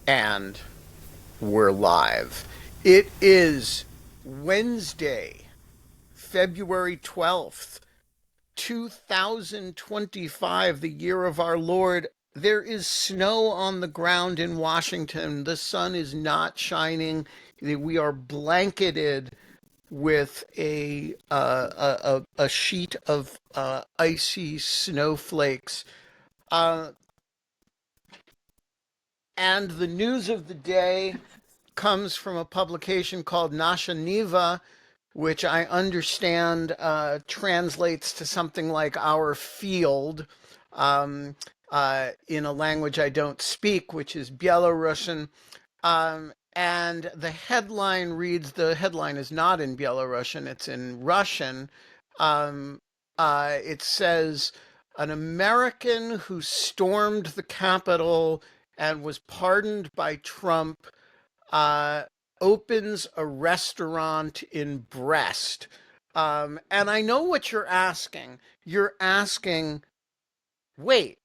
And we're live. It is Wednesday, February 12th, 2025, the year of our Lord. There is snow on the ground in Washington. The sun is not shining. We are blanketed with a sheet of icy snowflakes. Uh, and the news of the day comes from a publication called Nasha Niva, which I understand translates to something like our field in a language I don't speak, which is Belarusian. And the headline is not in Belarusian, it's in Russian. It says, an American who stormed the Capitol and was pardoned by Trump uh, opens a restaurant in Brest. And I know what you're asking. You're asking, wait,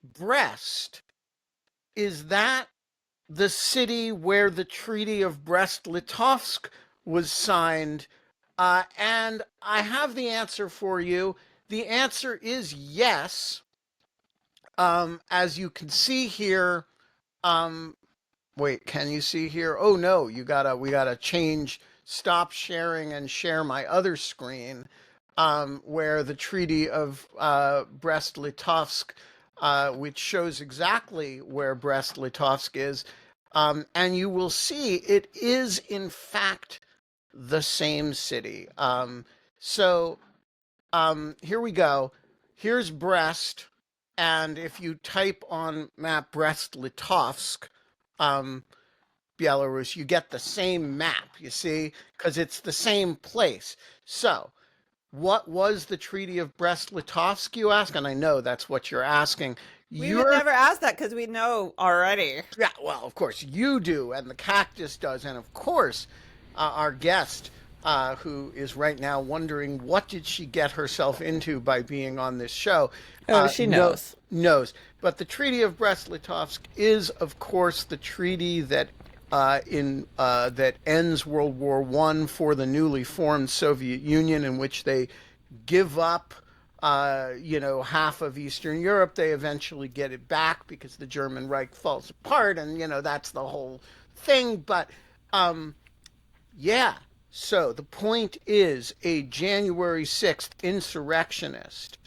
Brest, is that the city where the Treaty of Brest-Litovsk was signed? And I have the answer for you. The answer is yes. As you can see here, um, wait, can you see here? Oh no, we gotta change, stop sharing and share my other screen, where the Treaty of Brest-Litovsk, which shows exactly where Brest-Litovsk is, and you will see it is in fact the same city. Here we go. Here's Brest, and if you type on map Brest-Litovsk, um, Belarus, you get the same map, you see, because it's the same place. So, what was the Treaty of Brest-Litovsk, you ask? And I know that's what you're asking. We would You're, never ask that because we know already. yeah, well, of course you do, and the cactus does, and of course, our guest, who is right now wondering what did she get herself into by being on this show, Oh, she no, knows. knows. But the Treaty of Brest-Litovsk is, of course, the treaty that that ends World War I for the newly formed Soviet Union, in which they give up, half of Eastern Europe. They eventually get it back because the German Reich falls apart, and that's the whole thing. But um, yeah. So the point is, a January 6th insurrectionist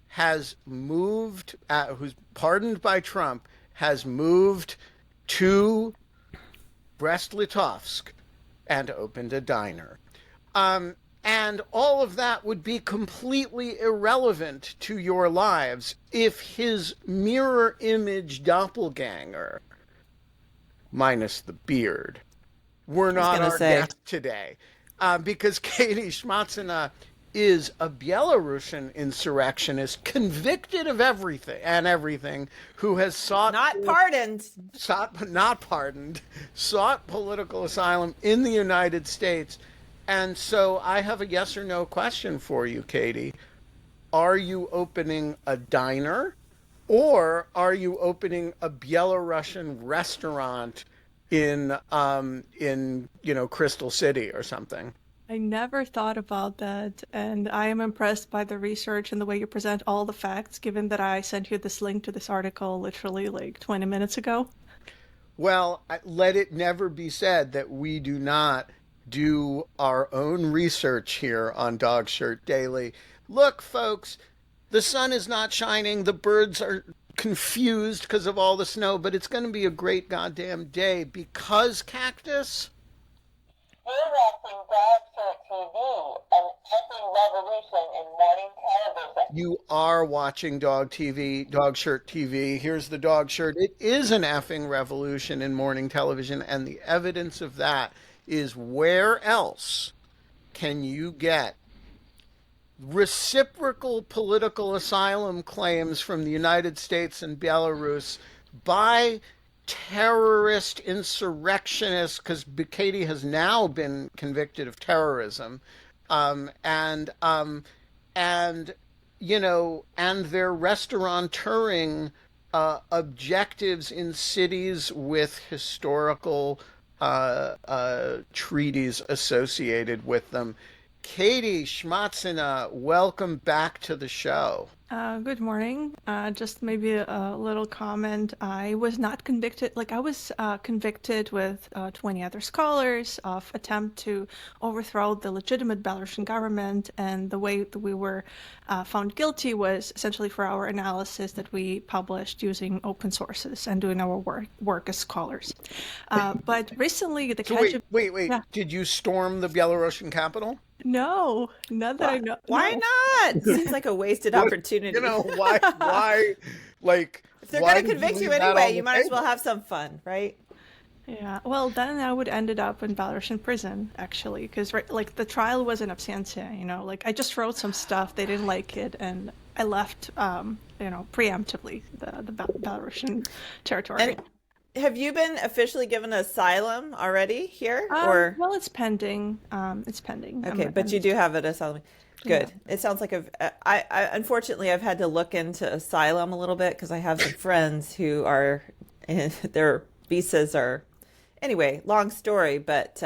has moved, who's pardoned by Trump, has moved to Brest-Litovsk and opened a diner. And all of that would be completely irrelevant to your lives if his mirror image doppelganger, minus the beard, were I was not gonna our say, guest today. Because Katie Shmatsina is a Belarusian insurrectionist convicted of everything, who has not pardoned. not pardoned, sought political asylum in the United States. And so I have a yes or no question for you, Katie. Are you opening a diner, or are you opening a Belarusian restaurant in Crystal City or something? I never thought about that, and I am impressed by the research and the way you present all the facts, given that I sent you this link to this article literally like 20 minutes ago. Well, let it never be said that we do not do our own research here on Dog Shirt Daily. Look, folks, the sun is not shining. The birds are confused because of all the snow, but it's going to be a great goddamn day because, Cactus, We're watching Dog Shirt TV, an epic revolution in morning television. you are watching Dog Shirt TV. Here's the dog shirt. It is an effing revolution in morning television, and the evidence of that is, where else can you get reciprocal political asylum claims from the United States and Belarus by terrorist insurrectionists? Because Katie has now been convicted of terrorism, um, and um, and and their restaurateuring objectives in cities with historical treaties associated with them. Katie Shmatsina, welcome back to the show. Good morning. Just maybe a little comment. I was not convicted, I was convicted with 20 other scholars of attempt to overthrow the legitimate Belarusian government, and the way that we were found guilty was essentially for our analysis that we published using open sources and doing our work as scholars. But recently, the So wait. Yeah. Did you storm the Belarusian capital? No, not that I know. Why no. not? Seems like a wasted opportunity. You know, why, like, If they're why going to did convict you leave that on anyway, the you might as well table? have some fun, right? Yeah, well, then I would ended up in Belarusian prison, actually, because the trial was in absentia, I just wrote some stuff, they didn't like it, and I left, preemptively the Belarusian territory. And have you been officially given asylum already here, or? Well, it's pending. It's pending. Okay, but you do have an asylum. Good. Yeah. It sounds like I unfortunately I've had to look into asylum a little bit because I have some friends who are, their visas are, anyway, long story, but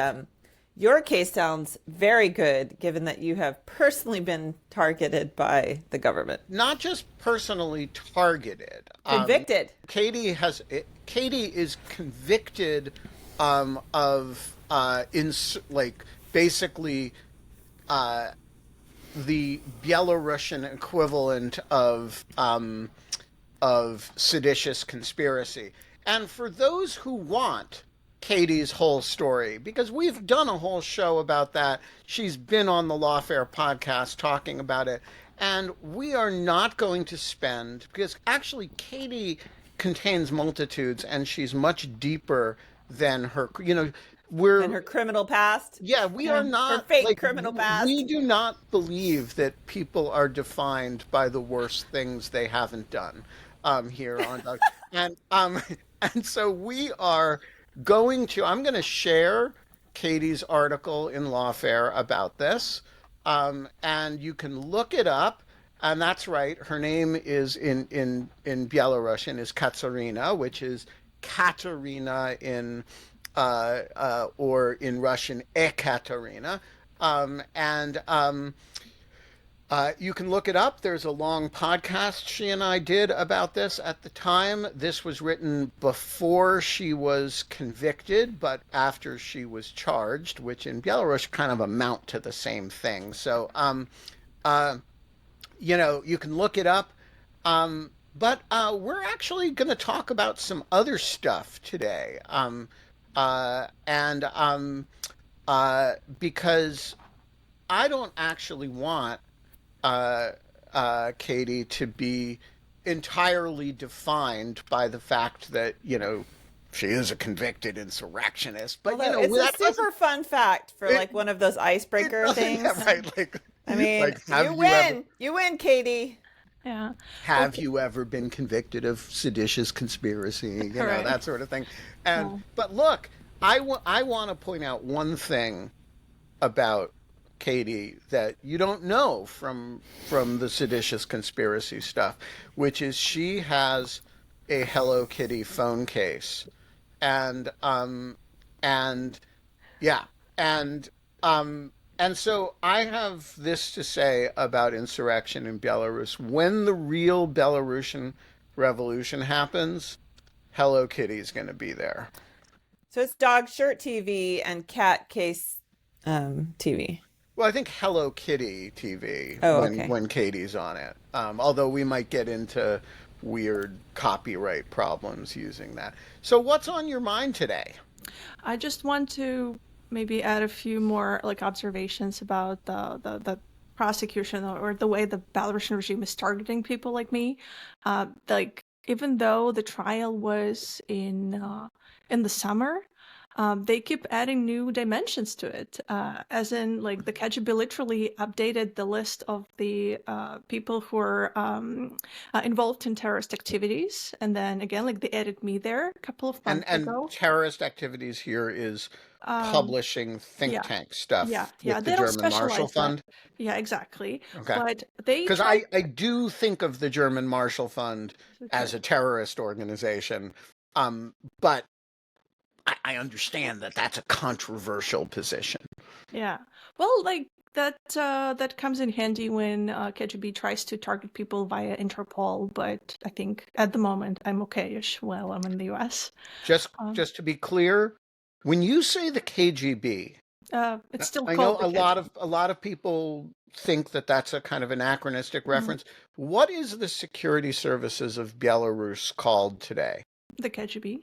your case sounds very good given that you have personally been targeted by the government. Not just personally targeted. Convicted. Katie is convicted of basically the Belarusian equivalent of seditious conspiracy. And for those who want Katie's whole story, because we've done a whole show about that, she's been on the Lawfare podcast talking about it, and we are not going to spend, because actually Katie contains multitudes and she's much deeper than her, we're And her criminal past. yeah, we are not her fake criminal past. We do not believe that people are defined by the worst things they haven't done here on Doug. And so we are I'm going to share Katie's article in Lawfare about this, and you can look it up. And that's right. Her name is in Belarusian is Katerina, which is Katerina in or in Russian Ekaterina. You can look it up. There's a long podcast she and I did about this at the time. This was written before she was convicted, but after she was charged, which in Belarus kind of amount to the same thing. So, you can look it up. But we're actually going to talk about some other stuff today. Because I don't actually want Katie to be entirely defined by the fact that, she is a convicted insurrectionist. But, Although it's a super fun fact for one of those icebreaker things. Yeah, right. I mean, you win, Katie. Yeah. Have you ever been convicted of seditious conspiracy? That sort of thing. But look, I want to point out one thing about Katie that you don't know from the seditious conspiracy stuff, which is she has a Hello Kitty phone case, and so I have this to say about insurrection in Belarus. When the real Belarusian revolution happens, Hello Kitty is going to be there. So it's Dog Shirt TV and Cat Case TV. Well, I think Hello Kitty TV when Katie's on it. Although we might get into weird copyright problems using that. So what's on your mind today? I just want to maybe add a few more observations about the prosecution or the way the Belarusian regime is targeting people like me. Even though the trial was in the summer, they keep adding new dimensions to it, as in like the KGB literally updated the list of the people who are involved in terrorist activities, and then again, like they added me there a couple of months And ago. terrorist activities here is publishing think yeah, tank stuff yeah, with they the don't German Marshall specialize that. Fund. Yeah, exactly. Okay. But they Because try. I do think of the German Marshall Fund as a terrorist organization, but I understand that that's a controversial position. Yeah. Well, like that comes in handy when KGB tries to target people via Interpol, but I think at the moment I'm okay-ish while I'm in the US. Just to be clear, when you say the KGB, It's still I know called the KGB. a lot of people think that that's a kind of anachronistic reference. What is the security services of Belarus called today? The KGB.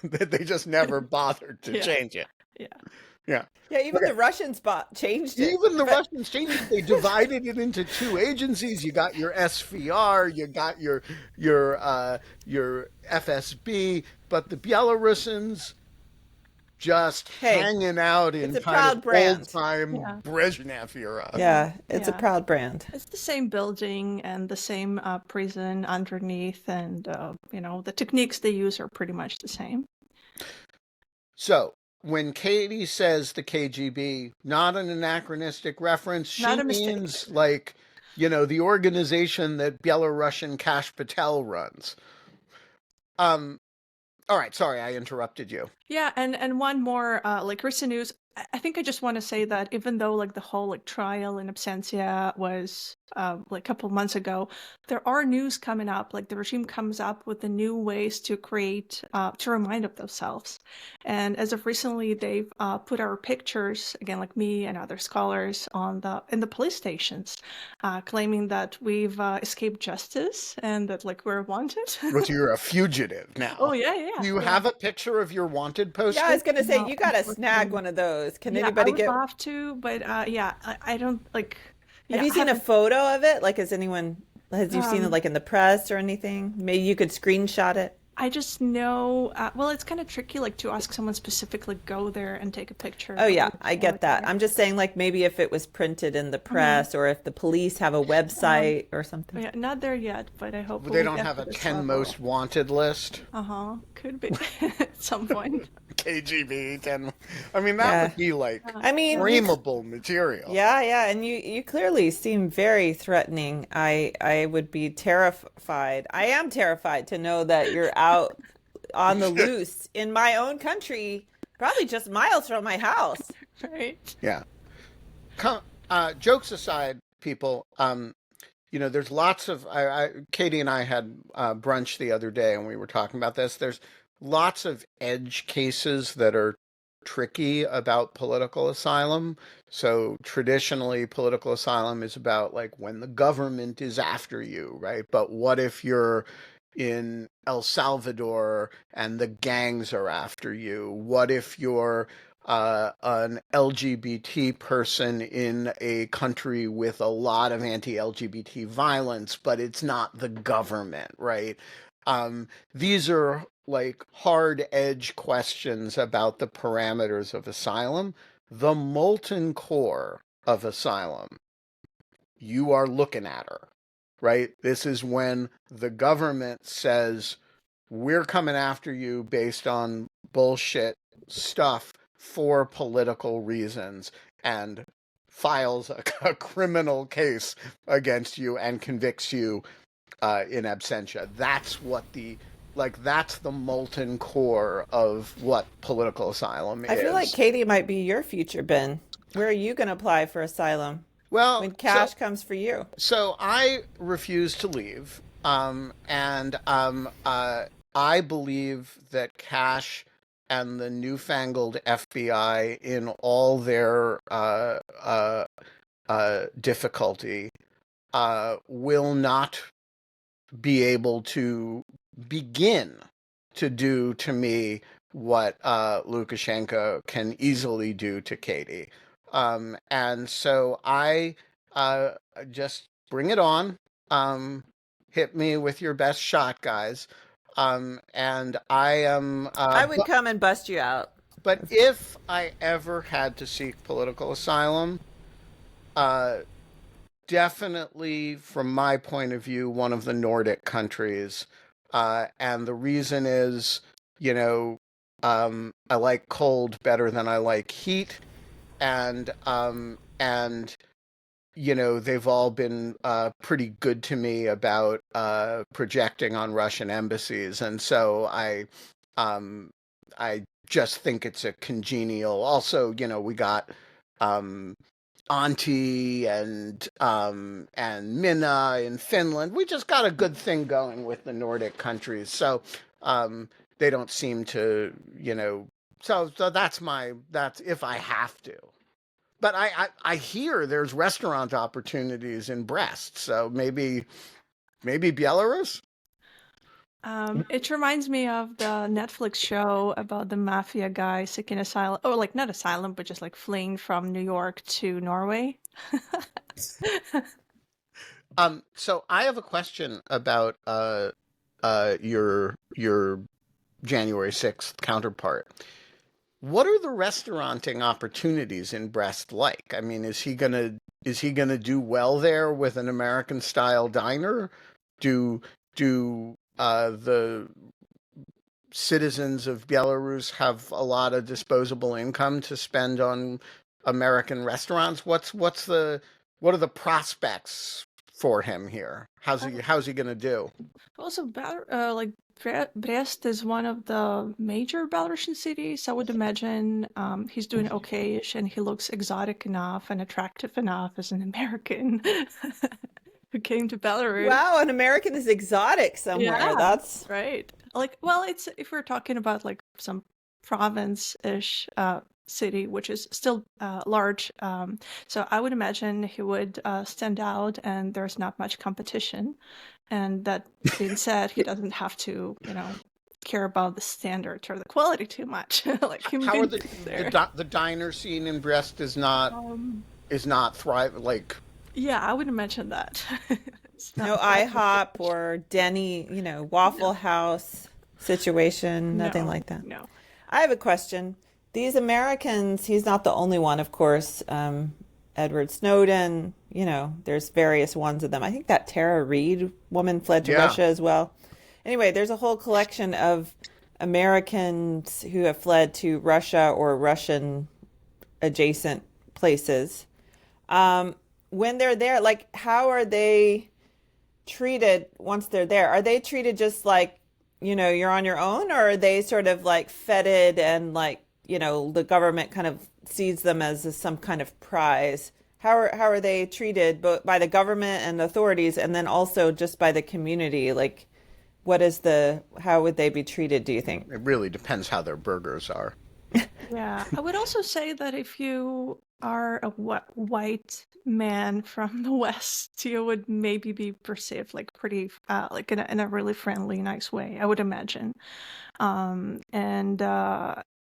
They just never bothered to Yeah. change it. Yeah. Yeah. Yeah, even the Russians changed it. Even the But- Russians changed it. They divided it into two agencies. You got your SVR, you got your FSB, but the Belarusians just hanging out in it's a kind proud of brand. old-time Yeah. Brezhnev era. Yeah, it's a Yeah. proud brand. It's the same building and the same prison underneath, and the techniques they use are pretty much the same. So when Katie says the KGB, not an anachronistic reference, she Not a mistake. means like, the organization that Belarusian Kash Patel runs. All right, sorry, I interrupted you. Yeah, and one more like recent news. I think I just want to say that even though like the whole like trial in absentia was like a couple of months ago, there are news coming up. Like the regime comes up with the new ways to create to remind of themselves. And as of recently, they've put our pictures again, like me and other scholars, in the police stations, claiming that we've escaped justice and that like we're wanted. But you're a fugitive now. Oh yeah. Do you have a picture of your wanted poster? Yeah, I was gonna say No, you gotta snag unfortunately. one of those. Can Yeah, anybody I would get? love to, but I don't like. Have you seen a photo of it? Like, has you seen it like in the press or anything? Maybe you could screenshot it. I just know. Well, it's kind of tricky, like to ask someone specifically go there and take a picture. Oh yeah, I get that. I'm just saying, like maybe if it was printed in the press or if the police have a website or something. Yeah, not there yet, but I hope They don't have a 10 most wanted list. Could be at some point. KGB 10. I mean, that would be like frameable material. Yeah, and you clearly seem very threatening. I would be terrified. I am terrified to know that you're out on the loose in my own country, probably just miles from my house. Right. Yeah. Jokes aside, people, there's lots of, Katie and I had brunch the other day and we were talking about this. There's lots of edge cases that are tricky about political asylum. So traditionally, political asylum is about like when the government is after you, right? But what if you're in El Salvador and the gangs are after you? What if you're an LGBT person in a country with a lot of anti-LGBT violence, but it's not the government, right? These are like hard edge questions about the parameters of asylum. The molten core of asylum, you are looking at her, right? This is when the government says, we're coming after you based on bullshit stuff for political reasons, and files a criminal case against you and convicts you in absentia. That's that's the molten core of what political asylum is. I feel like Katie might be your future, Ben. Where are you going to apply for asylum? Well, when cash comes for you. So I refuse to leave, and I believe that cash and the newfangled FBI, in all their difficulty, will not be able to begin to do to me what Lukashenko can easily do to Katie. And so I just bring it on. Hit me with your best shot, guys. And I am, I would come and bust you out. but if I ever had to seek political asylum, uh, definitely, from my point of view, one of the Nordic countries. And the reason is, you know, I like cold better than I like heat, and they've all been pretty good to me about projecting on Russian embassies, and so um, I just think it's a congenial. Also, we got um, Auntie and Minna in Finland. We just got a good thing going with the Nordic countries, so um, they don't seem to, So that's if I have to. But I hear there's restaurant opportunities in Brest, so maybe Belarus. It reminds me of the Netflix show about the mafia guy seeking asylum, or like not asylum, but just like fleeing from New York to Norway. So I have a question about your January 6th counterpart. What are the restauranting opportunities in Brest like? I mean, is he gonna do well there with an American style diner? Do the citizens of Belarus have a lot of disposable income to spend on American restaurants? What are the prospects for him here? How's he gonna do? Also, Brest is one of the major Belarusian cities. I would imagine he's doing okay-ish, and he looks exotic enough and attractive enough as an American who came to Belarus. Wow, an American is exotic somewhere. Yeah, That's right. Like, well, it's if we're talking about like some province-ish city, which is still large. So I would imagine he would stand out, and there's not much competition. And that being said, he doesn't have to, care about the standards or the quality too much. Like him How are being there. the diner scene in Brest Um, is not thriving like. yeah, I would imagine that. It's no not IHOP or Denny, Waffle House situation, nothing no, like that. no. I have a question. These Americans, he's not the only one, of course. Edward Snowden, there's various ones of them. I think that Tara Reid woman fled to Yeah. Russia as well. Anyway, there's a whole collection of Americans who have fled to Russia or Russian adjacent places. When they're there, like, how are they treated once they're there? Are they treated just like, you're on your own, or are they sort of like feted and like, the government kind of sees them as some kind of prize? How are they treated both by the government and authorities, and then also just by the community? Like, how would they be treated, do you think? It really depends how their burgers are. Yeah, I would also say that if you are a white man from the West, you would maybe be perceived like pretty, like in a really friendly, nice way, I would imagine. And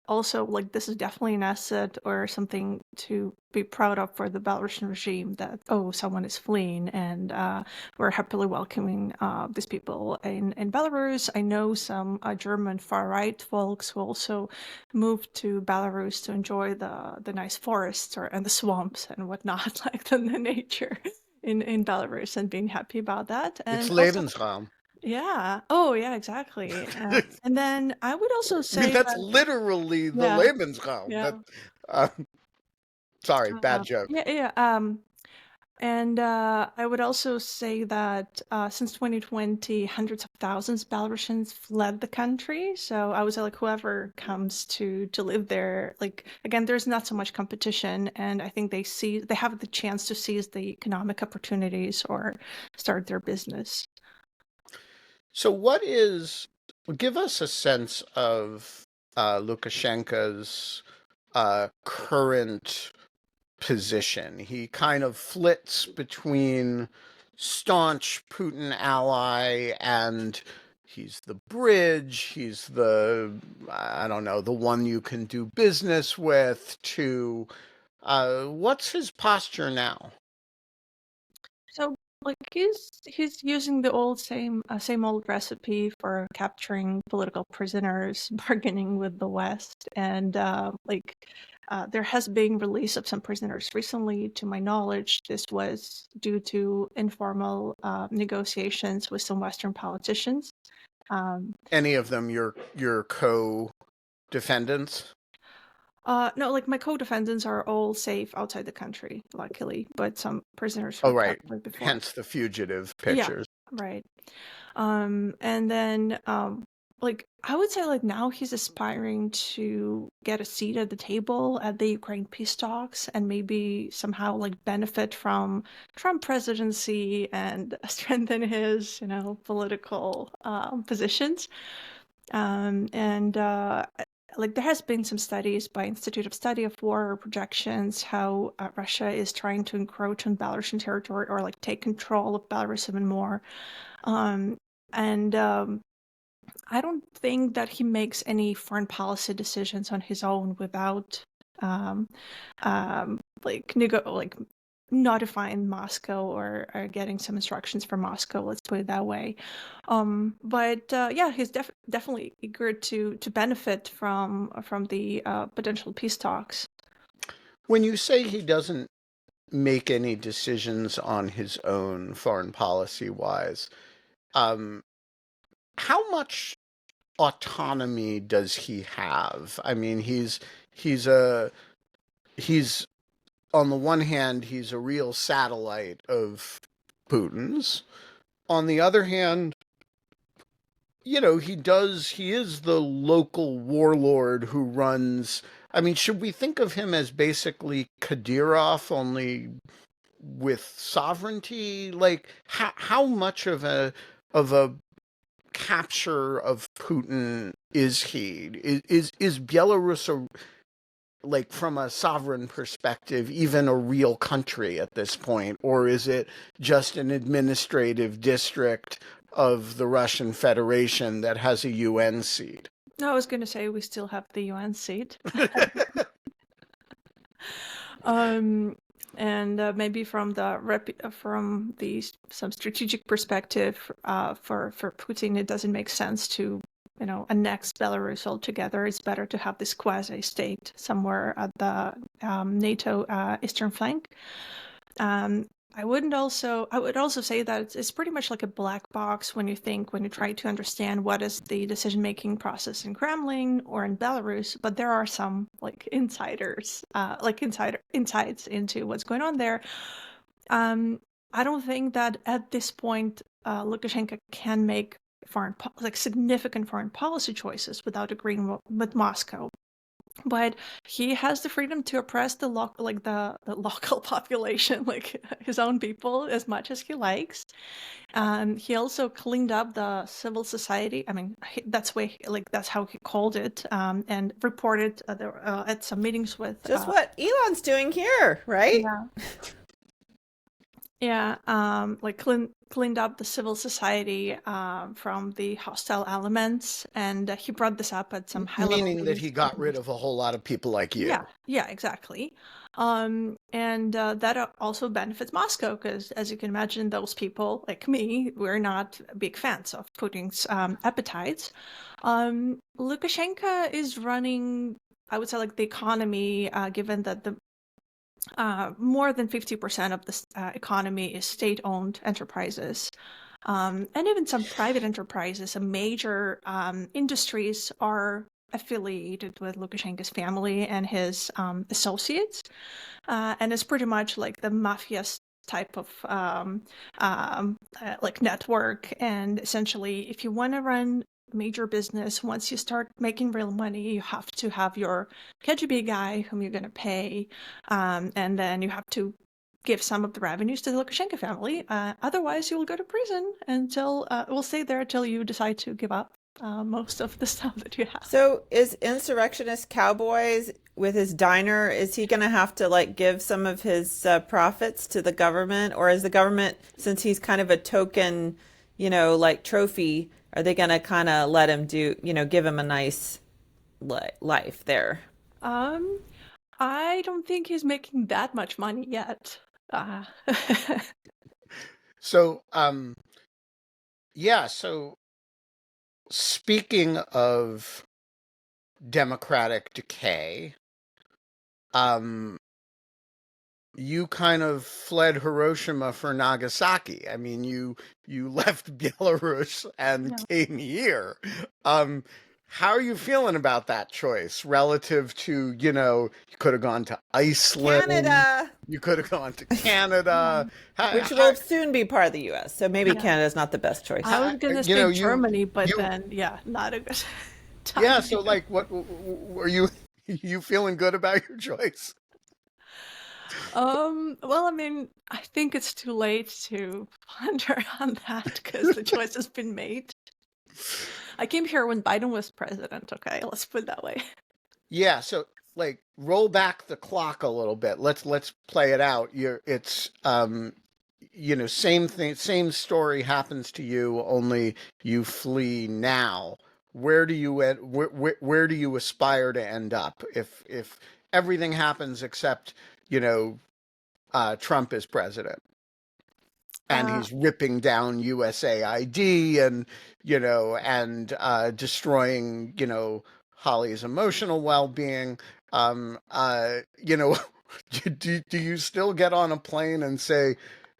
also, like, this is definitely an asset or something to be proud of for the Belarusian regime that, oh, someone is fleeing, and we're happily welcoming these people in Belarus. I know some German far-right folks who also moved to Belarus to enjoy the nice forests and the swamps and whatnot, like the nature in Belarus, and being happy about that. It's And also, Lebensraum. yeah. Oh, yeah, exactly. And then I would also I mean, say that's that, literally the yeah, Lebensraum. yeah, Uh, sorry, bad joke. yeah, yeah. And I would also say that since 2020, hundreds of thousands of Belarusians fled the country. So I would say, like, whoever comes to live there, like, again, there's not so much competition, and I think they have the chance to seize the economic opportunities or start their business. So, give us a sense of Lukashenko's current position. He kind of flits between staunch Putin ally and he's the bridge, he's I don't know, the one you can do business with, to what's his posture now? So like he's using the same old recipe for capturing political prisoners, bargaining with the West, and there has been release of some prisoners recently. To my knowledge, this was due to informal negotiations with some Western politicians. Any of them your co-defendants? No, like my co-defendants are all safe outside the country, luckily, but some prisoners Oh, were right. captured before. Hence the fugitive Yeah, pictures. right. And then I would say like now he's aspiring to get a seat at the table at the Ukraine peace talks and maybe somehow like benefit from Trump presidency and strengthen his, political positions. Like there has been some studies by Institute of Study of War projections how Russia is trying to encroach on Belarusian territory or like take control of Belarus even more. I don't think that he makes any foreign policy decisions on his own without notifying Moscow or getting some instructions from Moscow. Let's put it that way. He's definitely eager to benefit from the potential peace talks. When you say he doesn't make any decisions on his own, foreign policy wise, how much autonomy does he have? I mean, he's on the one hand, he's a real satellite of Putin's. On the other hand, he is the local warlord who runs. I mean, should we think of him as basically Kadyrov, only with sovereignty? Like, how much of a capture of Putin is he? Is Belarus like from a sovereign perspective even a real country at this point, or is it just an administrative district of the Russian Federation that has a UN seat? No, I was going to say we still have the UN seat. And maybe from some strategic perspective, for Putin, it doesn't make sense to annex Belarus altogether. It's better to have this quasi-state somewhere at the NATO eastern flank. I would also say that it's pretty much like a black box when you try to understand what is the decision-making process in Kremlin or in Belarus, but there are some like insights into what's going on there. I don't think that at this point Lukashenko can make significant foreign policy choices without agreeing with Moscow. But he has the freedom to oppress the local population, like his own people, as much as he likes. He also cleaned up the civil society. I mean, that's how he called it, and reported at some meetings with. Just what Elon's doing here, right? Yeah. Yeah. Cleaned up the civil society from the hostile elements, and he brought this up at some high-level meaning that he got rid of a whole lot of people like you. Yeah, exactly. And that also benefits Moscow because, as you can imagine, those people like me, we're not big fans of Putin's appetites. Lukashenko is running, I would say, like the economy, given that the more than 50% of the economy is state-owned enterprises. And even some private enterprises, some major industries are affiliated with Lukashenko's family and his associates. And it's pretty much like the mafia type of network. And essentially, if you want to run major business, once you start making real money, you have to have your KGB guy whom you're going to pay, and then you have to give some of the revenues to the Lukashenko family. Otherwise, you will go to prison until we'll stay there until you decide to give up most of the stuff that you have. So is Insurrectionist Cowboys with his diner, is he going to have to give some of his profits to the government, or is the government, since he's kind of a token, trophy, are they going to kind of let him give him a nice life there? I don't think he's making that much money yet. So, yeah. So, speaking of democratic decay, um, you kind of fled Hiroshima for Nagasaki. I mean, you left Belarus and Yeah. came here. Um, how are you feeling about that choice relative to, you could have gone to Iceland, Canada, you could have gone to Canada. which How, will soon be part of the U.S. So maybe Yeah. Canada's not the best choice. I was gonna you say know, Germany, but you, then yeah, not a good yeah. timing. So, like, what were you feeling good about your choice? Well, I mean, I think it's too late to ponder on that because the choice has been made. I came here when Biden was president, okay? Let's put it that way. Yeah, so like roll back the clock a little bit. Let's play it out. It's same thing, same story happens to you, only you flee now. Where do you where do you aspire to end up if everything happens except, you know, Trump is president and Uh, he's ripping down USAID and destroying Holly's emotional well-being. Um, uh, you know, do you still get on a plane and say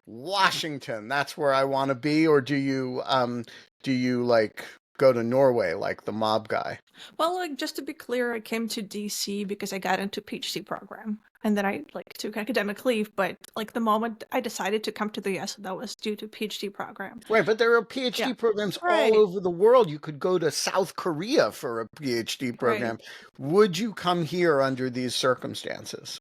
Washington? That's where I want to be, or do you like go to Norway like the mob guy? well, like just to be clear, I came to DC because I got into PhD program, and then I like took academic leave. But like the moment I decided to come to the US, that was due to PhD program. Right, but there are Yeah, PhD programs all right, over the world. You could go to South Korea for a PhD right. program. Would you come here under these circumstances?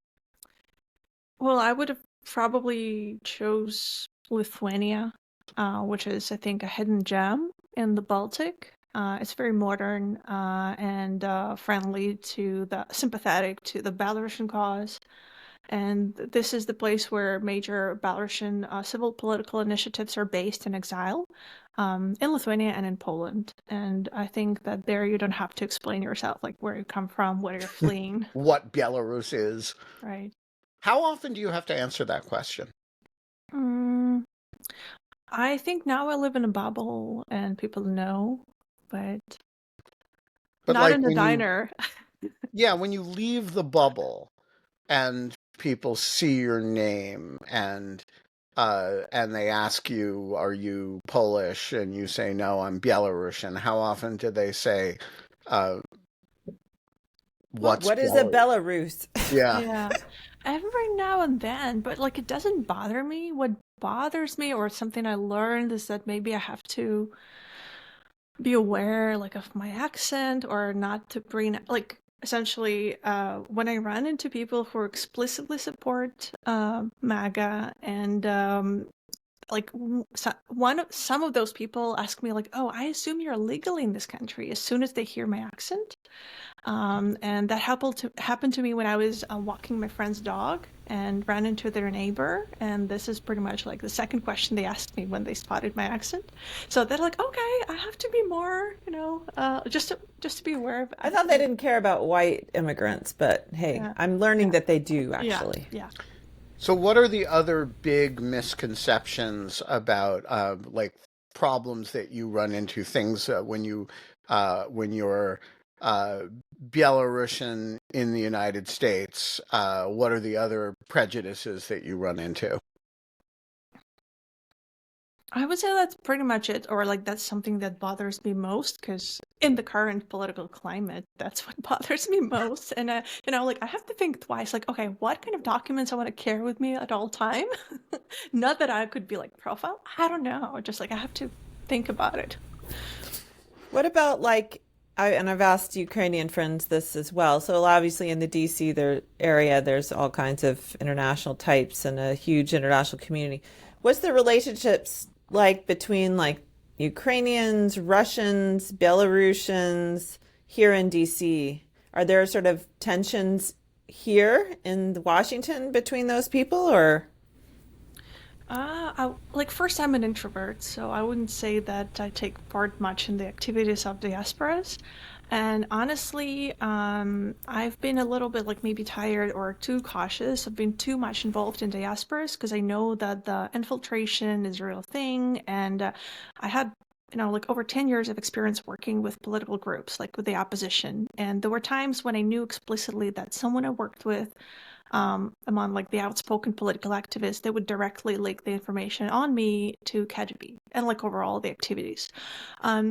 Well, I would have probably chose Lithuania, which is, I think, a hidden gem in the Baltic. It's very modern and friendly to sympathetic to the Belarusian cause. And this is the place where major Belarusian civil political initiatives are based in exile, in Lithuania and in Poland. And I think that there you don't have to explain yourself, like where you come from, where you're fleeing, What Belarus is? right? How often do you have to answer that question? Mm, I think now I live in a bubble and people know, but But not like in a when you, diner. yeah, when you leave the bubble and people see your name and they ask you, "Are you Polish?" and you say, "No, I'm Belarusian." How often do they say, uh, "What's What is a Belarus?" Belarus? Yeah. Yeah. Every now and then, but like it doesn't bother me. What bothers me or something I learned is that maybe I have to be aware like of my accent or not to bring like essentially when I run into people who explicitly support MAGA and like some of those people ask me like, oh, I assume you're legally in this country as soon as they hear my accent. And that happened to me when I was walking my friend's dog and ran into their neighbor. And this is pretty much like the second question they asked me when they spotted my accent. So they're like, okay, I have to be more, just to be aware of. I thought they didn't care about white immigrants, but hey, Yeah, I'm learning yeah, that they do yeah, actually. yeah. So, what are the other big misconceptions about like problems that you run into? Things when you're uh, Belarusian in the United States. What are the other prejudices that you run into? I would say that's pretty much it, or like that's something that bothers me most because in the current political climate, that's what bothers me most. And like I have to think twice, like, okay, what kind of documents I want to carry with me at all time? Not that I could be like profile. I don't know. Just like I have to think about it. What about like and I've asked Ukrainian friends this as well. So obviously in the DC area, there's all kinds of international types and a huge international community. What's the relationships like between like Ukrainians, Russians, Belarusians here in DC? Are there sort of tensions here in Washington between those people or? Like first, I'm an introvert, so I wouldn't say that I take part much in the activities of diasporas. And honestly, I've been a little bit like maybe tired or too cautious. I've been too much involved in diasporas because I know that the infiltration is a real thing. And I had, like over 10 years of experience working with political groups, like with the opposition. And there were times when I knew explicitly that someone I worked with, among like the outspoken political activists, they would directly leak the information on me to KGB and like overall the activities.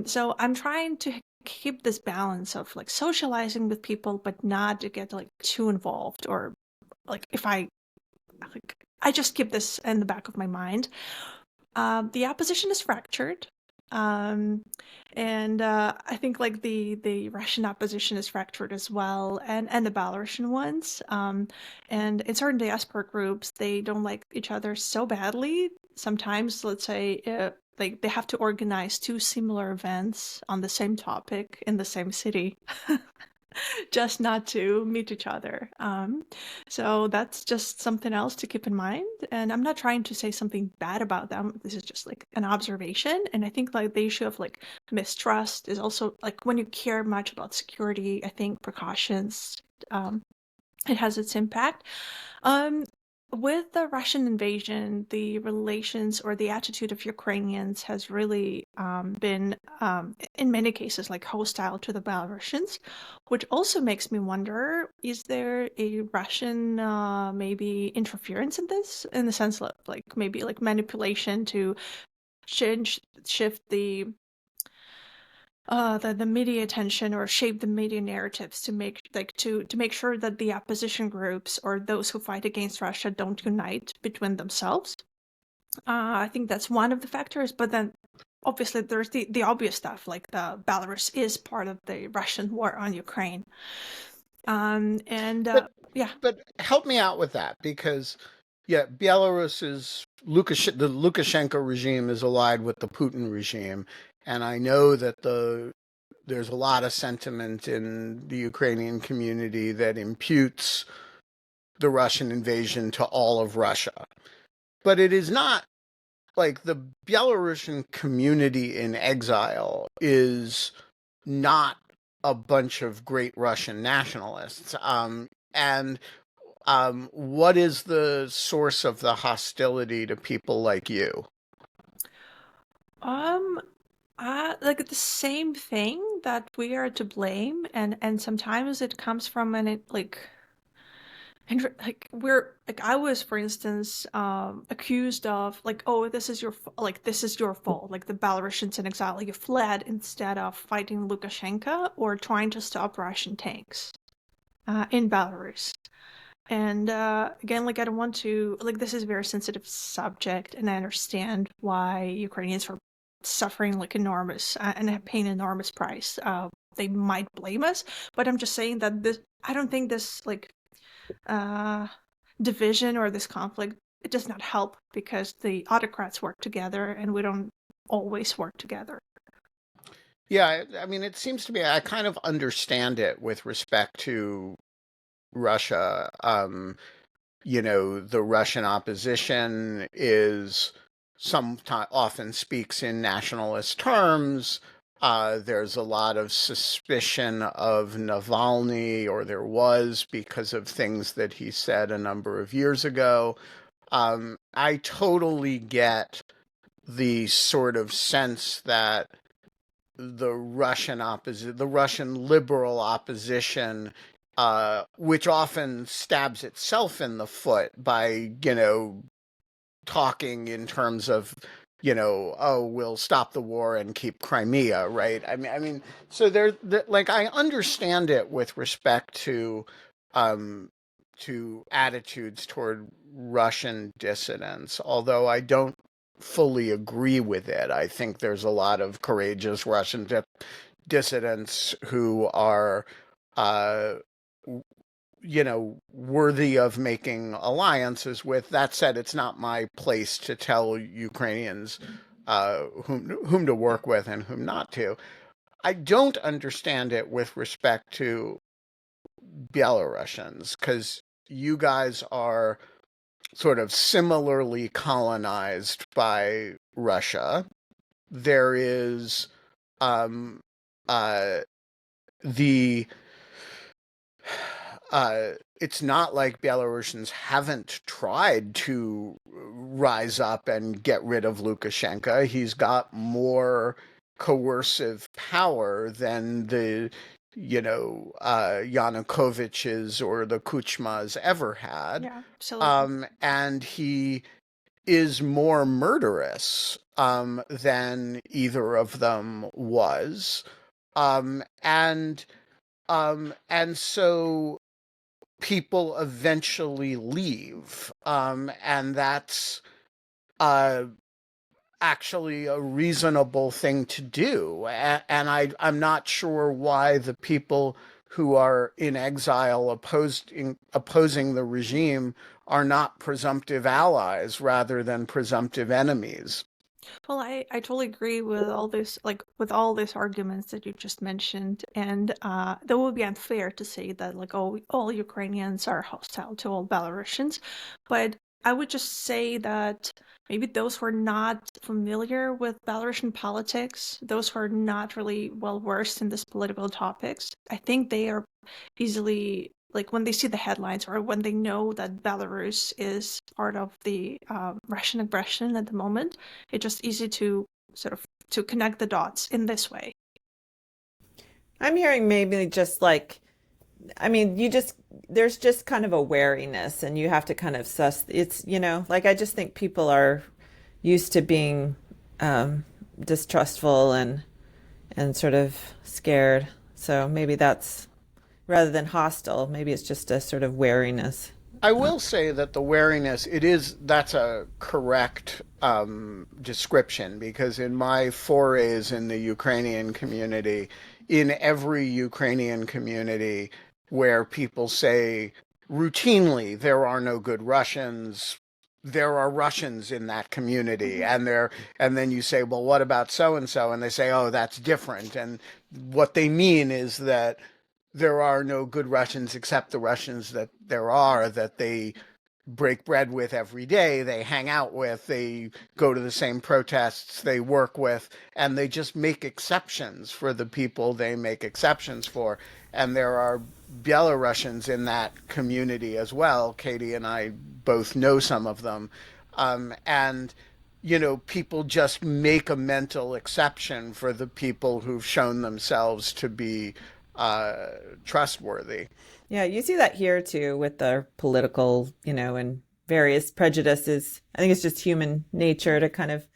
So I'm trying to keep this balance of like socializing with people, but not to get like too involved or like if I just keep this in the back of my mind. The opposition is fractured. Um, and I think like the Russian opposition is fractured as well, and the Belarusian ones. And in certain diaspora groups, they don't like each other so badly. Sometimes, let's say, like they have to organize two similar events on the same topic in the same city. Just not to meet each other. So that's just something else to keep in mind. And I'm not trying to say something bad about them. This is just like an observation. And I think like the issue of like mistrust is also like when you care much about security, I think precautions, it has its impact. Um, with the Russian invasion, the relations or the attitude of Ukrainians has really been, in many cases, like hostile to the Belarusians, which also makes me wonder, is there a Russian maybe interference in this, in the sense of like maybe like manipulation to shift the media attention or shape the media narratives to make like to make sure that the opposition groups or those who fight against Russia don't unite between themselves. I think that's one of the factors, but then obviously there's the obvious stuff like the Belarus is part of the Russian war on Ukraine. And But yeah. but help me out with that, because yeah, Belarus is the Lukashenko regime is allied with the Putin regime, and I know that there's a lot of sentiment in the Ukrainian community that imputes the Russian invasion to all of Russia. But it is not like the Belarusian community in exile is not a bunch of great Russian nationalists. And what is the source of the hostility to people like you? Um, like the same thing that we are to blame, and sometimes it comes from an like, and like we're like I was, for instance, accused of like, oh, this is your fault, like the Belarusians in exile, you fled instead of fighting Lukashenko or trying to stop Russian tanks in Belarus. And again, like I don't want to like this is a very sensitive subject, and I understand why Ukrainians are suffering like enormous and have paying enormous price. They might blame us, but I'm just saying that this I don't think this like uh, division or this conflict it does not help because the autocrats work together and we don't always work together. Yeah, I mean, it seems to me I kind of understand it with respect to Russia. The Russian opposition is sometimes often speaks in nationalist terms. There's a lot of suspicion of Navalny, or there was because of things that he said a number of years ago. I totally get the sort of sense that the Russian liberal opposition, which often stabs itself in the foot by, talking in terms of, oh, we'll stop the war and keep Crimea, right? So like I understand it with respect um, to attitudes toward Russian dissidents, although I don't fully agree with it. I think there's a lot of courageous Russian dissidents who are, uh, worthy of making alliances with. That said, it's not my place to tell Ukrainians whom to work with and whom not to. I don't understand it with respect to Belarusians, because you guys are sort of similarly colonized by Russia. There is um, uh, the it's not like Belarusians haven't tried to rise up and get rid of Lukashenko. He's got more coercive power than the, Yanukovych's or the Kuchma's ever had. Yeah, absolutely. And he is more murderous than either of them was. And so people eventually leave, and that's uh, actually a reasonable thing to do. And I'm not sure why the people who are in exile opposing the regime are not presumptive allies rather than presumptive enemies. Well, I totally agree with all this, like with all these arguments that you just mentioned, and that would be unfair to say that like all Ukrainians are hostile to all Belarusians, but I would just say that maybe those who are not familiar with Belarusian politics, those who are not really well versed in these political topics, I think they are easily like when they see the headlines or when they know that Belarus is part of the Russian aggression at the moment, it's just easy to sort of to connect the dots in this way. I'm hearing maybe just like, I mean, there's just kind of a wariness and you have to kind of suss. It's, like I just think people are used to being distrustful and sort of scared. So maybe that's rather than hostile, maybe it's just a sort of wariness. I will say that the wariness, that's a correct description, because in my forays in the Ukrainian community, in every Ukrainian community where people say routinely there are no good Russians, there are Russians in that community, Mhm. and then you say, well, what about so and so? And they say, oh, that's different. And what they mean is that there are no good Russians except the Russians that there are, that they break bread with every day, they hang out with, they go to the same protests, they work with, and they just make exceptions for the people they make exceptions for. And there are Belarusians in that community as well. Katie and I both know some of them. And people just make a mental exception for the people who've shown themselves to be trustworthy. Yeah, you see that here too with the political, and various prejudices. I think it's just human nature to kind of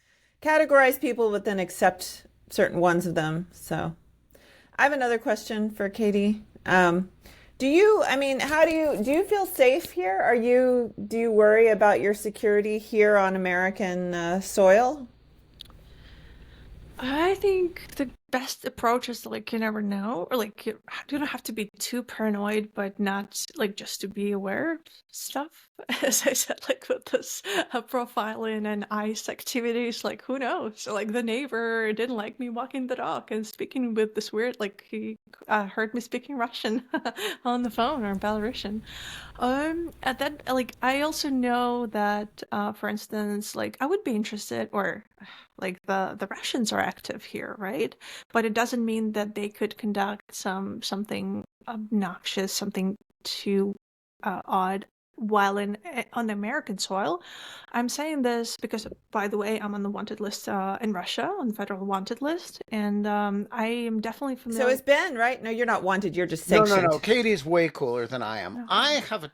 categorize people, but then accept certain ones of them. So I have another question for Katie. How do you feel safe here? Do you worry about your security here on American soil? I think the best approach is like you never know, or like you don't have to be too paranoid, but not like just to be aware of stuff. As I said, like with this profiling and ICE activities, like who knows? Like the neighbor didn't like me walking the dog and speaking with this weird, like he heard me speaking Russian on the phone or Belarusian. At that, like I also know that, for instance, like I would be interested, or like the Russians are active here, right? But it doesn't mean that they could conduct something obnoxious, something too odd while on American soil. I'm saying this because, by the way, I'm on the wanted list in Russia, on the federal wanted list, and I am definitely So familiar. is Ben, right? No, you're not wanted. You're just No, no, no. sanctioned. Katie's way cooler than I am. Okay.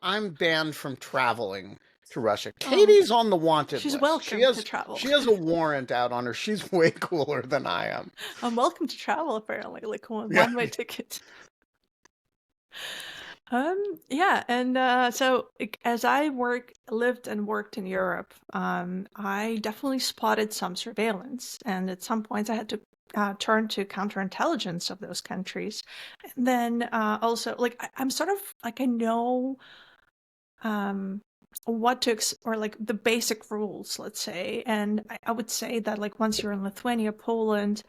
I'm banned from traveling to Russia. Oh, okay. Katie's on the wanted She's list. welcome to travel. She has a warrant out on her. She's way cooler than I am. I'm welcome to travel apparently, like Yeah. one-way ticket. Yeah, and so like, as I lived and worked in Europe, I definitely spotted some surveillance, and at some points I had to turn to counterintelligence of those countries. And then also, like I'm sort of like I know what to or like the basic rules, let's say, and I would say that like once you're in Lithuania, Poland,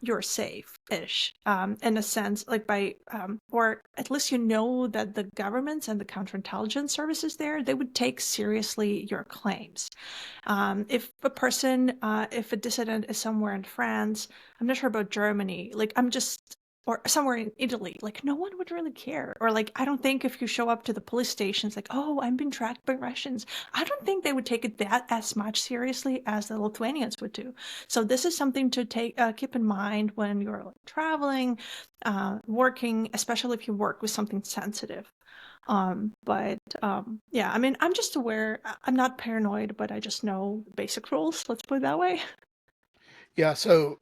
you're safe-ish, in a sense, like by, or at least you know that the governments and the counterintelligence services there, they would take seriously your claims. If a dissident is somewhere in France, I'm not sure about Germany. Like, I'm just or somewhere in Italy, like no one would really care. Or like, I don't think if you show up to the police stations, like, oh, I'm being tracked by Russians, I don't think they would take it that as much seriously as the Lithuanians would do. So this is something to keep in mind when you're like, traveling, working, especially if you work with something sensitive. Yeah, I mean, I'm just aware. I'm not paranoid, but I just know basic rules. Let's put it that way. Yeah. So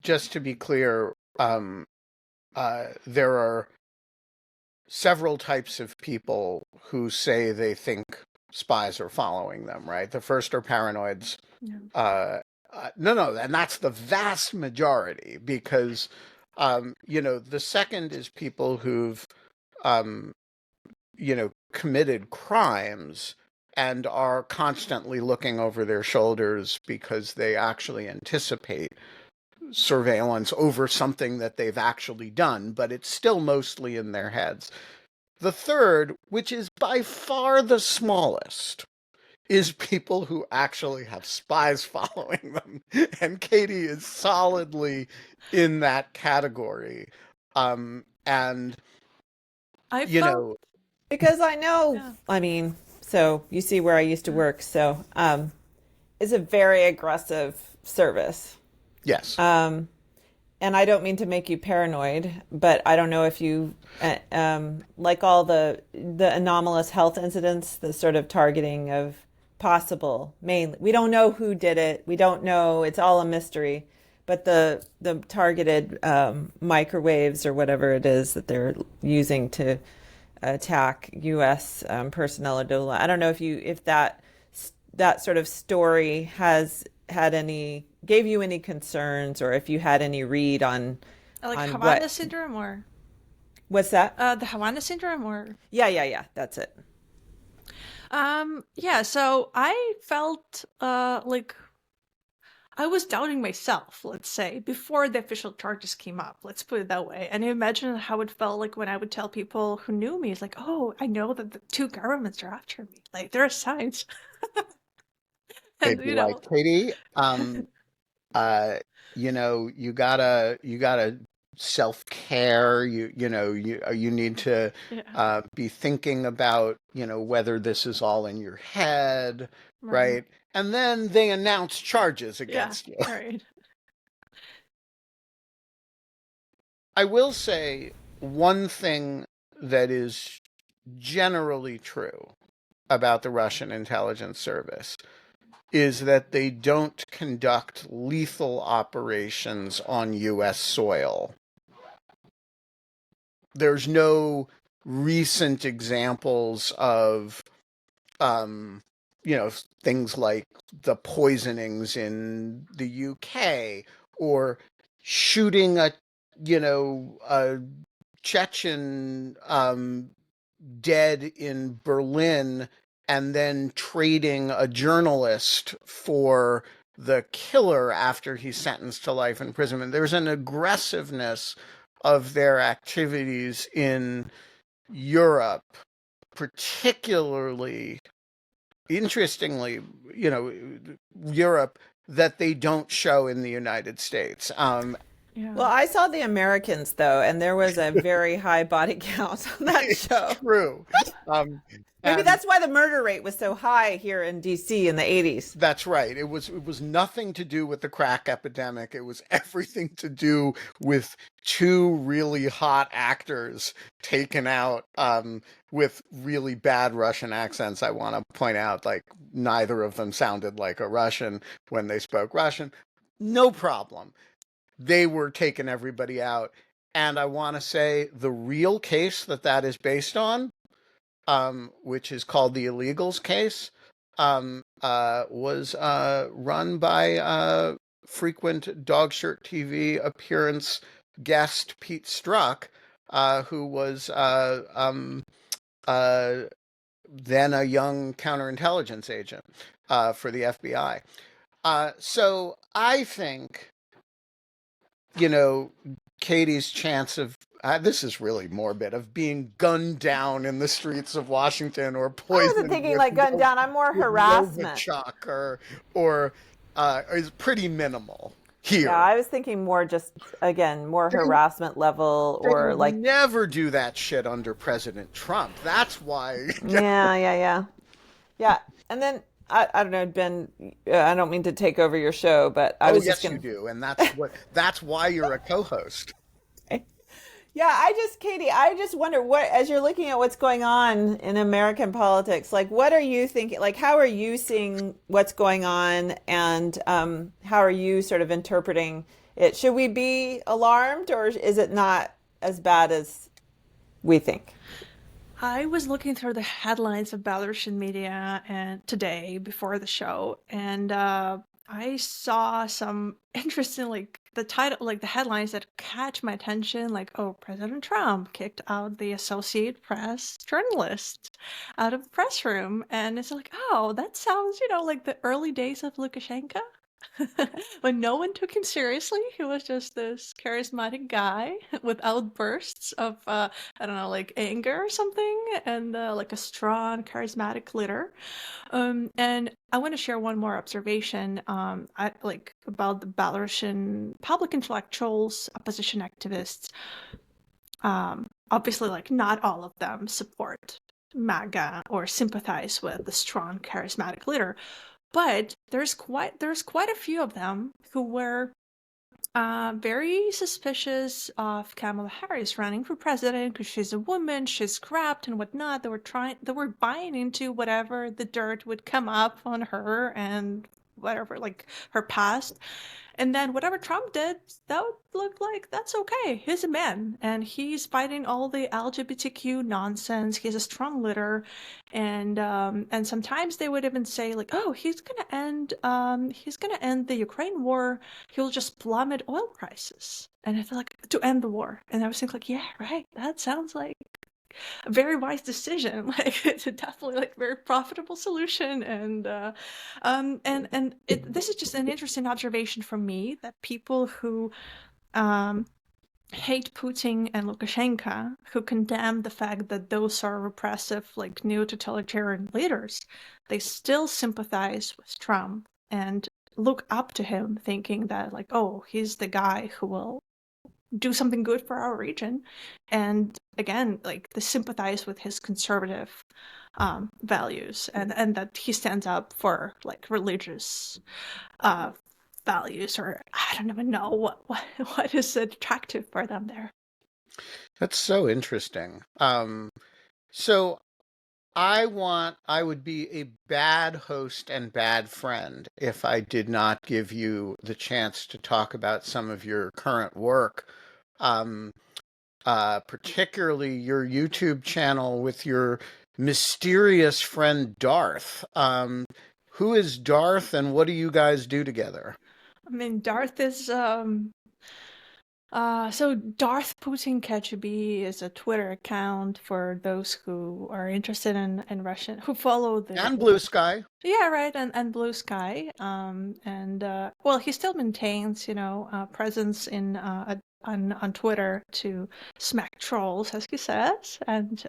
just to be clear, there are several types of people who say they think spies are following them, right? The first are paranoids. Yeah. No, and that's the vast majority because, the second is people who've, committed crimes and are constantly looking over their shoulders because they actually anticipate surveillance over something that they've actually done, but it's still mostly in their heads. The third, which is by far the smallest, is people who actually have spies following them. And Katie is solidly in that category. And, I you felt know, Because I know, Yeah. I mean, so you see where I used to work. So it's a very aggressive service. yes. And I don't mean to make you paranoid, but I don't know if you like all the anomalous health incidents, the sort of targeting of possible mainly. We don't know who did it. We don't know. It's all a mystery. But the targeted microwaves or whatever it is that they're using to attack U.S. Personnel or I don't know if that sort of story has had gave you any concerns, or if you had any read on like on Havana syndrome, or what's that? the Havana syndrome, or Yeah, that's it. yeah. So I felt like I was doubting myself, let's say, before the official charges came up. Let's put it that way. And I imagine how it felt like when I would tell people who knew me, it's like, oh, I know that the two governments are after me. Like, there are signs. They'd And, be like, Katie, you gotta self-care. You need to yeah, be thinking about, whether this is all in your head, right? And then they announce charges Yeah, against you. right. I will say one thing that is generally true about the Russian intelligence service is that they don't conduct lethal operations on U.S. soil. There's no recent examples of, things like the poisonings in the UK or shooting a Chechen dead in Berlin and then trading a journalist for the killer after he's sentenced to life imprisonment. There's an aggressiveness of their activities in Europe, particularly, interestingly, Europe, that they don't show in the United States. Yeah. Well, I saw the Americans though, and there was a very high body count on that show. True. Maybe that's why the murder rate was so high here in DC in the 80s. That's right. It was nothing to do with the crack epidemic. It was everything to do with two really hot actors taken out with really bad Russian accents. I want to point out, like, neither of them sounded like a Russian when they spoke Russian. No problem. They were taking everybody out. And I want to say the real case that is based on, which is called the Illegals case, was run by frequent Dogshirt TV appearance guest Pete Strzok, who was then a young counterintelligence agent for the FBI. So I think, Katie's chance of this is really morbid, of being gunned down in the streets of Washington or poisoned. I wasn't thinking like gunned down. I'm more harassment. Novichok or is pretty minimal. here. Yeah, I was thinking more just, again, more harassment level They or would like, never do that shit under President Trump. That's why. yeah. And then, I don't know, Ben, I don't mean to take over your show, but I Oh, was just yes, you going do, and that's why you're a co-host. to. Yeah, Katie, I just wonder what, as you're looking at what's going on in American politics, like, what are you thinking? Like, how are you seeing what's going on, and how are you sort of interpreting it? Should we be alarmed, or is it not as bad as we think? I was looking through the headlines of Belarusian media and today before the show, and I saw some interesting, like the title, like the headlines that catch my attention, like, oh, President Trump kicked out the Associated Press journalist out of the press room, and it's like, oh, that sounds, like the early days of Lukashenko. When no one took him seriously, he was just this charismatic guy with outbursts of, I don't know, like anger or something, and like a strong, charismatic leader. And I want to share one more observation, like about the Belarusian public intellectuals, opposition activists. Obviously, like not all of them support MAGA or sympathize with the strong, charismatic leader. But there's quite a few of them who were very suspicious of Kamala Harris running for president because she's a woman, she's corrupt and whatnot. They were buying into whatever the dirt would come up on her and whatever, like her past. And then whatever Trump did, that would look like that's okay. He's a man and he's fighting all the LGBTQ nonsense. He's a strong leader, and sometimes they would even say like, oh, he's gonna end the Ukraine war. He'll just plummet oil prices. And I feel like to end the war. And I was thinking like, yeah, right. That sounds like a very wise decision. Like it's a definitely like very profitable solution, this is just an interesting observation from me that people who hate Putin and Lukashenko, who condemn the fact that those are repressive, like neo-totalitarian leaders, they still sympathize with Trump and look up to him, thinking that like, oh, he's the guy who will do something good for our region. And again, like they sympathize with his conservative values, and that he stands up for like religious values, or I don't even know what is attractive for them there. That's so interesting. So I would be a bad host and bad friend if I did not give you the chance to talk about some of your current work, particularly your YouTube channel with your mysterious friend Darth. Who is Darth and what do you guys do together? I mean, Darth is so Darth Putin KGB is a Twitter account for those who are interested in Russian, who follow the And Blue Sky. Yeah, right, and Blue Sky. Well, he still maintains, presence on Twitter to smack trolls, as he says, and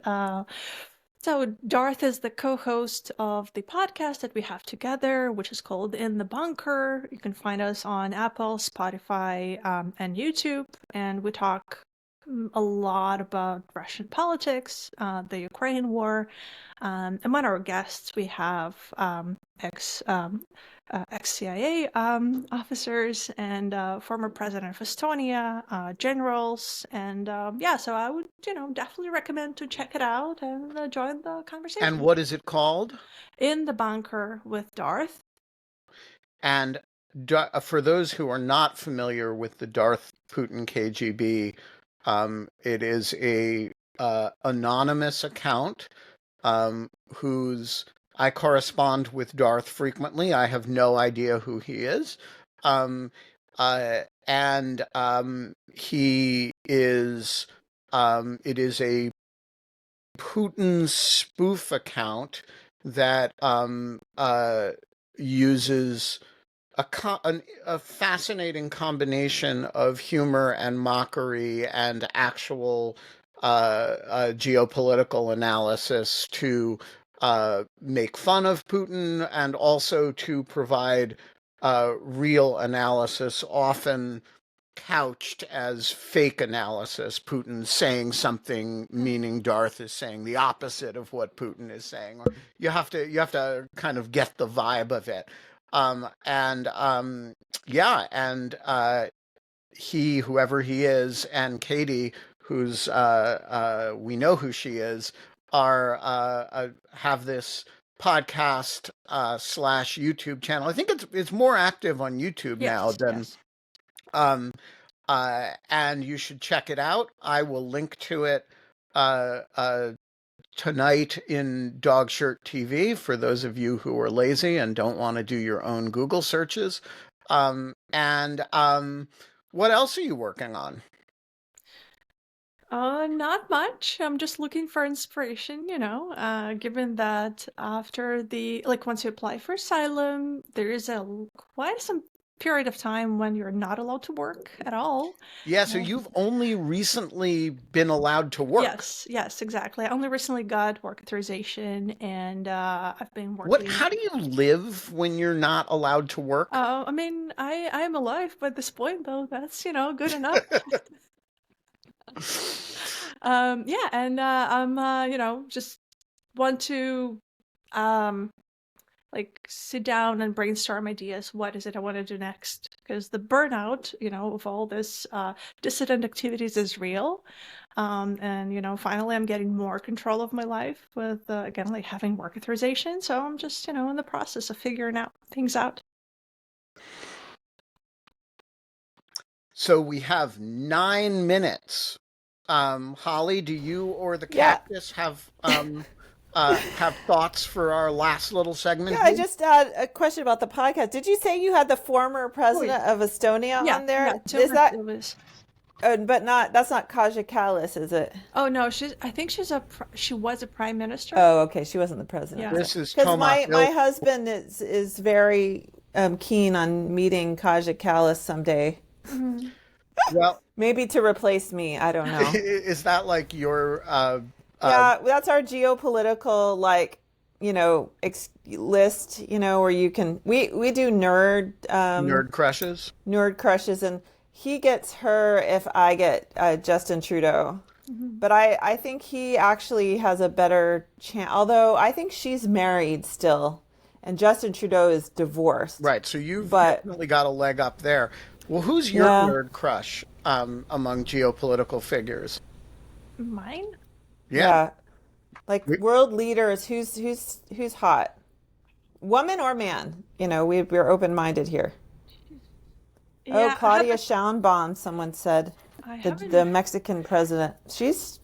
so Darth is the co-host of the podcast that we have together, which is called In the Bunker. You can find us on Apple, Spotify, and YouTube, and we talk a lot about Russian politics, the Ukraine war. Among our guests, we have ex-CIA officers and former president of Estonia, generals, and so I would, definitely recommend to check it out and join the conversation. And what is it called? In the Bunker with Darth. And for those who are not familiar with the Darth Putin KGB, it is a anonymous account whose I correspond with Darth frequently. I have no idea who he is. He is it is a Putin spoof account that uses a fascinating combination of humor and mockery and actual geopolitical analysis to make fun of Putin and also to provide real analysis, often couched as fake analysis. Putin saying something, meaning Darth is saying the opposite of what Putin is saying. Or you have to kind of get the vibe of it. He, whoever he is, and Katie, who's we know who she is, are have this podcast slash YouTube channel. I think it's more active on YouTube now than and you should check it out. I will link to it tonight in Dogshirt TV for those of you who are lazy and don't want to do your own Google searches. What else are you working on? Not much. I'm just looking for inspiration, given that after once you apply for asylum, there is quite some period of time when you're not allowed to work at all. Yeah, so you've only recently been allowed to work. Yes, exactly. I only recently got work authorization, and I've been working. How do you live when you're not allowed to work? I mean, I am alive by this point, though. That's, good enough. I'm just want to sit down and brainstorm ideas. What is it I want to do next? Because the burnout, of all this dissident activities is real. Finally I'm getting more control of my life with again, having work authorization. So I'm just, in the process of figuring things out. So we have 9 minutes. Holly, do you or the cactus have thoughts for our last little segment? Yeah, I just had a question about the podcast. Did you say you had the former president of Estonia on there? Yeah, is that? But that's not Kaja Kallas, is it? Oh no, I think she was a prime minister. Oh, okay, she wasn't the president. Yeah. This is because my husband is very keen on meeting Kaja Kallas someday. Mm-hmm. Well, maybe to replace me. I don't know. Is that like your? Yeah, that's our geopolitical list. Where you can we do nerd crushes, and he gets her if I get Justin Trudeau. Mm-hmm. But I think he actually has a better chance. Although I think she's married still, and Justin Trudeau is divorced. Right. So you've definitely got a leg up there. Well, who's your nerd crush among geopolitical figures? Mine? Yeah. World leaders, who's hot? Woman or man? We're open-minded here. Yeah, Claudia Sheinbaum, someone said. The Mexican president. She's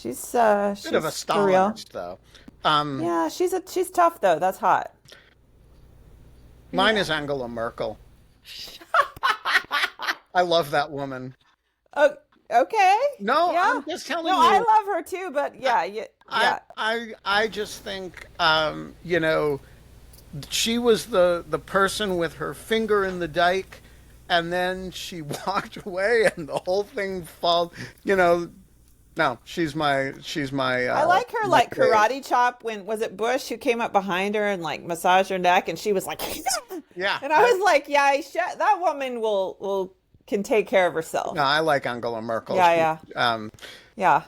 bit of a Stalinist, though. Yeah, she's tough though. That's hot. Mine is Angela Merkel. I love that woman. Okay. No, yeah. I'm just telling you. No, I love her too, but yeah. I just think, she was the person with her finger in the dike, and then she walked away, and the whole thing falls. No, she's my. I like her karate chop. When was it Bush who came up behind her and massaged her neck, and she was like, yeah. And I was like, yeah, that woman can take care of herself. No, I like Angela Merkel. Yeah. Yeah.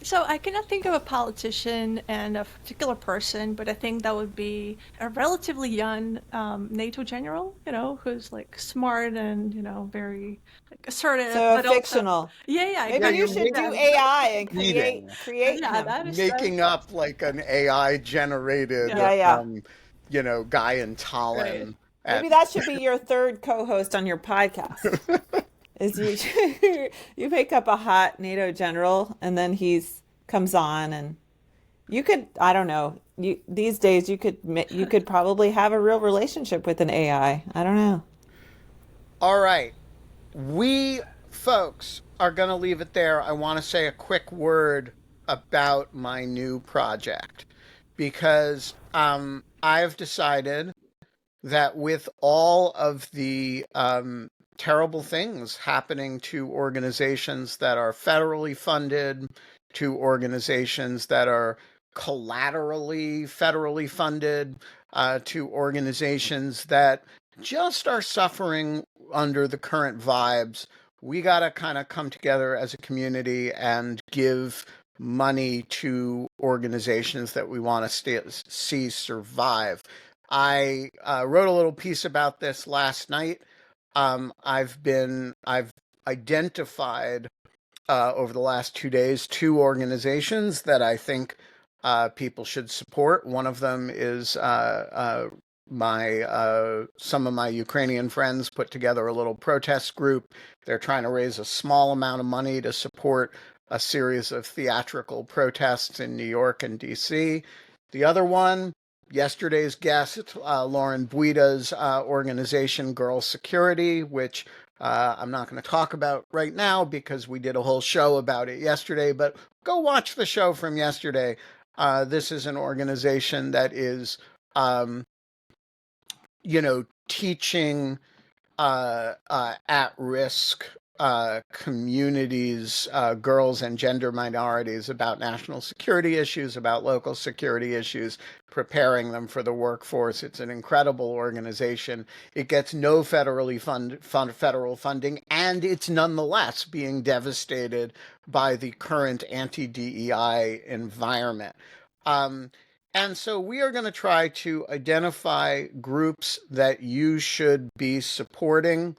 So I cannot think of a politician and a particular person, but I think that would be a relatively young NATO general, who's smart and very assertive. So but fictional. Also, yeah. Maybe you should do AI and create him. Making up an AI generated, guy in Tallinn. Right. Maybe that should be your third co-host on your podcast. Is you make up a hot NATO general, and then comes on, and you could, I don't know, these days you could probably have a real relationship with an AI. I don't know. All right, we folks are going to leave it there. I want to say a quick word about my new project, because I've decided that with all of the terrible things happening to organizations that are federally funded, to organizations that are collaterally federally funded, to organizations that just are suffering under the current vibes. We got to kind of come together as a community and give money to organizations that we want to see survive. I wrote a little piece about this last night. I've identified over the last 2 days 2 organizations that I think people should support. One of them is some of my Ukrainian friends put together a little protest group. They're trying to raise a small amount of money to support a series of theatrical protests in New York and DC. The other one, yesterday's guest, Lauren Buida's organization, Girl Security, which I'm not going to talk about right now because we did a whole show about it yesterday, but go watch the show from yesterday. This is an organization that is, teaching at-risk communities, girls and gender minorities, about national security issues, about local security issues, preparing them for the workforce. It's an incredible organization. It gets no federal funding, and it's nonetheless being devastated by the current anti-DEI environment. And so we are going to try to identify groups that you should be supporting,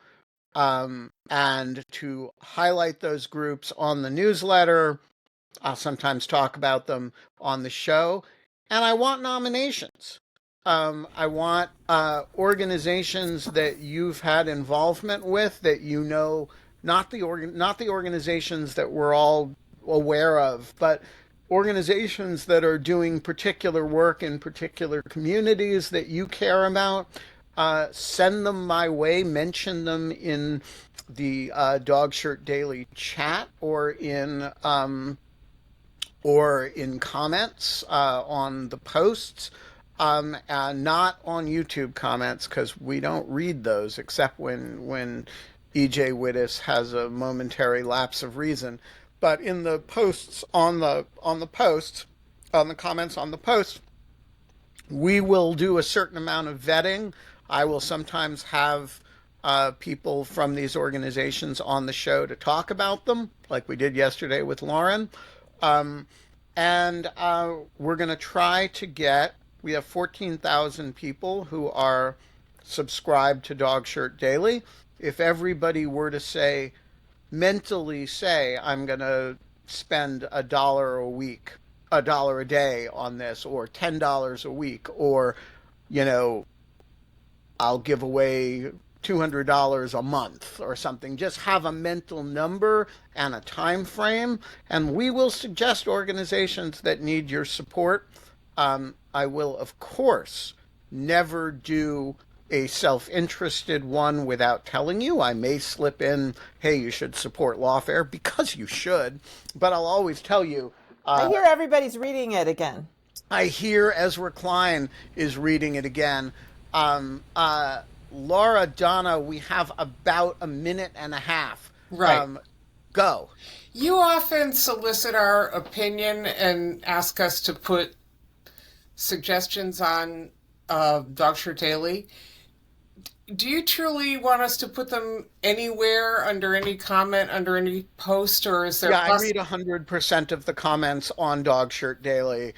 and to highlight those groups on the newsletter. I'll sometimes talk about them on the show. And I want nominations. I want organizations that you've had involvement with, that you know, not the organizations that we're all aware of, but organizations that are doing particular work in particular communities that you care about. Send them my way, mention them in the Dog Shirt Daily chat or in comments on the posts, and not on YouTube comments, because we don't read those except when EJ Wittes has a momentary lapse of reason. But in the posts on the comments on the post, we will do a certain amount of vetting. I will sometimes have people from these organizations on the show to talk about them, like we did yesterday with Lauren. And we're going to try to get, we have 14,000 people who are subscribed to Dog Shirt Daily. If everybody were to mentally say, I'm going to spend $1 a week, $1 a day on this, or $10 a week, or, I'll give away $200 a month or something. Just have a mental number and a time frame, and we will suggest organizations that need your support. I will, of course, never do a self-interested one without telling you. I may slip in, hey, you should support Lawfare, because you should, but I'll always tell you. I hear everybody's reading it again. I hear Ezra Klein is reading it again. Laura, Donna, we have about a minute and a half. Right. Go. You often solicit our opinion and ask us to put suggestions on Dog Shirt Daily. Do you truly want us to put them anywhere, under any comment, under any post, or is there... Yeah, I read 100% of the comments on Dog Shirt Daily.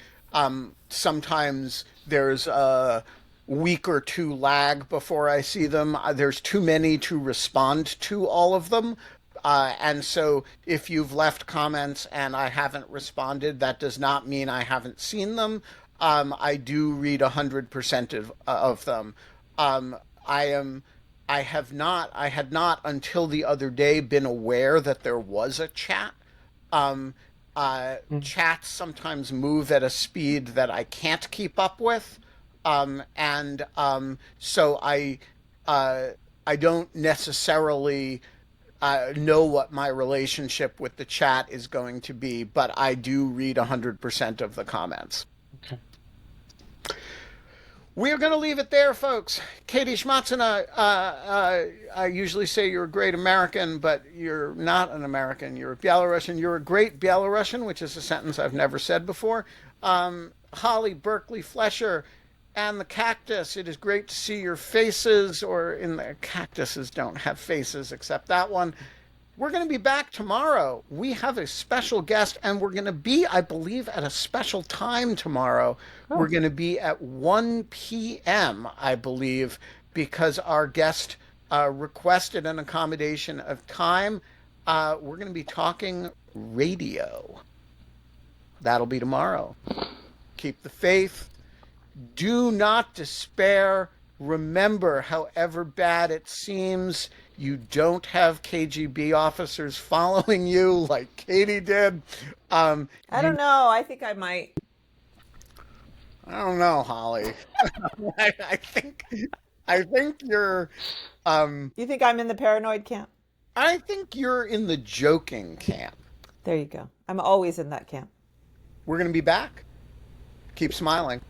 Sometimes there's a week or two lag before I see them. There's too many to respond to all of them. And so if you've left comments and I haven't responded, that does not mean I haven't seen them. I do read 100% of them. I had not until the other day been aware that there was a chat. Chats sometimes move at a speed that I can't keep up with. So I don't necessarily know what my relationship with the chat is going to be, but I do read 100% of the comments. Okay. We are going to leave it there, folks. Katie Shmatsina, I usually say you're a great American, but you're not an American. You're a Belarusian. You're a great Belarusian, which is a sentence I've never said before. Holly, Berkley, Fletcher, and the cactus. It is great to see your faces, or in the cactuses don't have faces except that one. We're going to be back tomorrow. We have a special guest, and we're going to be, I believe, at a special time tomorrow. We're going to be at 1 p.m., I believe, because our guest requested an accommodation of time. We're going to be talking radio. That'll be tomorrow. Keep the faith. Do not despair. Remember, however bad it seems, you don't have KGB officers following you like Katie did. I don't know. I think I might. I don't know, Holly. I think you're. You think I'm in the paranoid camp? I think you're in the joking camp. There you go. I'm always in that camp. We're going to be back. Keep smiling.